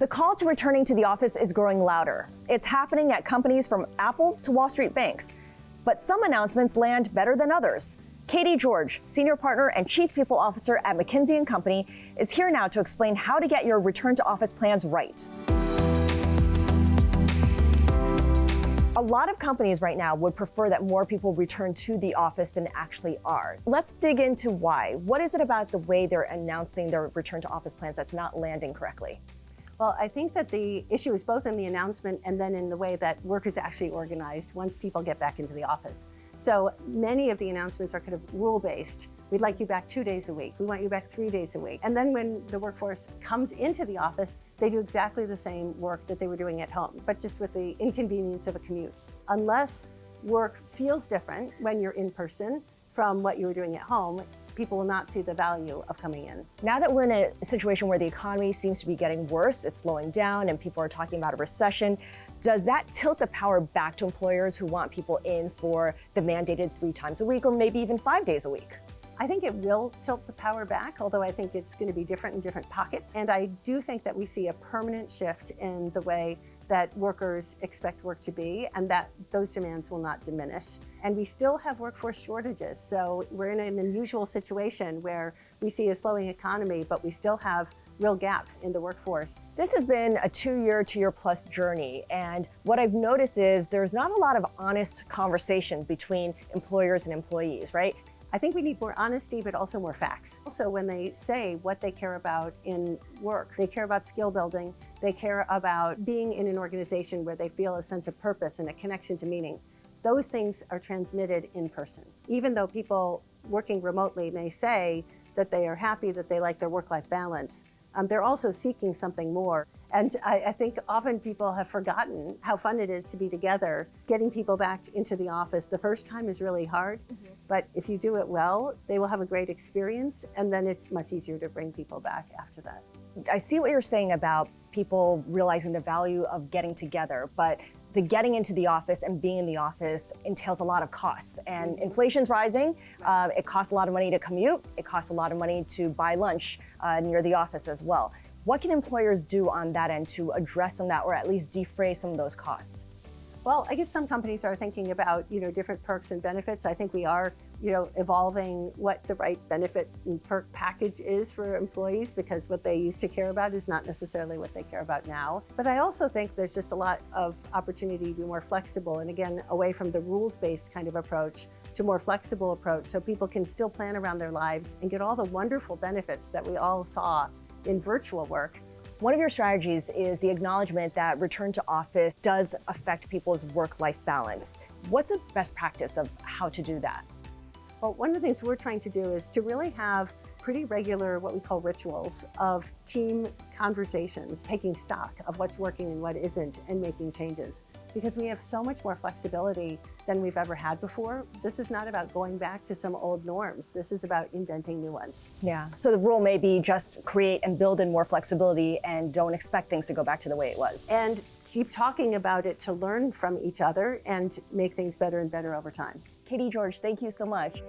The call to returning to the office is growing louder. It's happening at companies from Apple to Wall Street banks. But some announcements land better than others. Katy George, Senior Partner and Chief People Officer at McKinsey & Company, is here now to explain how to get your return to office plans right. A lot of companies right now would prefer that more people return to the office than actually are. Let's dig into why. What is it about the way they're announcing their return to office plans that's not landing correctly? Well, I think that the issue is both in the announcement and then in the way that work is actually organized once people get back into the office. So many of the announcements are kind of rule-based. We'd like you back 2 days a week. We want you back 3 days a week. And then when the workforce comes into the office, they do exactly the same work that they were doing at home, but just with the inconvenience of a commute. Unless work feels different when you're in person from what you were doing at home, people will not see the value of coming in. Now that we're in a situation where the economy seems to be getting worse, it's slowing down and people are talking about a recession, does that tilt the power back to employers who want people in for the mandated 3 times a week or maybe even 5 days a week? I think it will tilt the power back, although I think it's going to be different in different pockets. And I do think that we see a permanent shift in the way that workers expect work to be, and that those demands will not diminish. And we still have workforce shortages. So we're in an unusual situation where we see a slowing economy, but we still have real gaps in the workforce. This has been a 2-year plus journey. And what I've noticed is there's not a lot of honest conversation between employers and employees, right? I think we need more honesty, but also more facts. Also, when they say what they care about in work, they care about skill building, they care about being in an organization where they feel a sense of purpose and a connection to meaning. Those things are transmitted in person. Even though people working remotely may say that they are happy, that they like their work-life balance, they're also seeking something more. And I think often people have forgotten how fun it is to be together. Getting people back into the office the first time is really hard, but if you do it well, they will have a great experience, and then it's much easier to bring people back after that. I see what you're saying about people realizing the value of getting together, but the getting into the office and being in the office entails a lot of costs, and inflation's rising. It costs a lot of money to commute. It costs a lot of money to buy lunch near the office as well. What can employers do on that end to address some of that, or at least defray some of those costs? Well, I guess some companies are thinking about, different perks and benefits. I think we are, evolving what the right benefit and perk package is for employees, because what they used to care about is not necessarily what they care about now. But I also think there's just a lot of opportunity to be more flexible, and again, away from the rules-based kind of approach to more flexible approach, so people can still plan around their lives and get all the wonderful benefits that we all saw in virtual work. One of your strategies is the acknowledgement that return to office does affect people's work-life balance. What's a best practice of how to do that? Well, one of the things we're trying to do is to really have pretty regular, what we call rituals of team conversations, taking stock of what's working and what isn't, and making changes. Because we have so much more flexibility than we've ever had before. This is not about going back to some old norms. This is about inventing new ones. Yeah, so the rule may be just create and build in more flexibility and don't expect things to go back to the way it was. And keep talking about it to learn from each other and make things better and better over time. Katy George, thank you so much.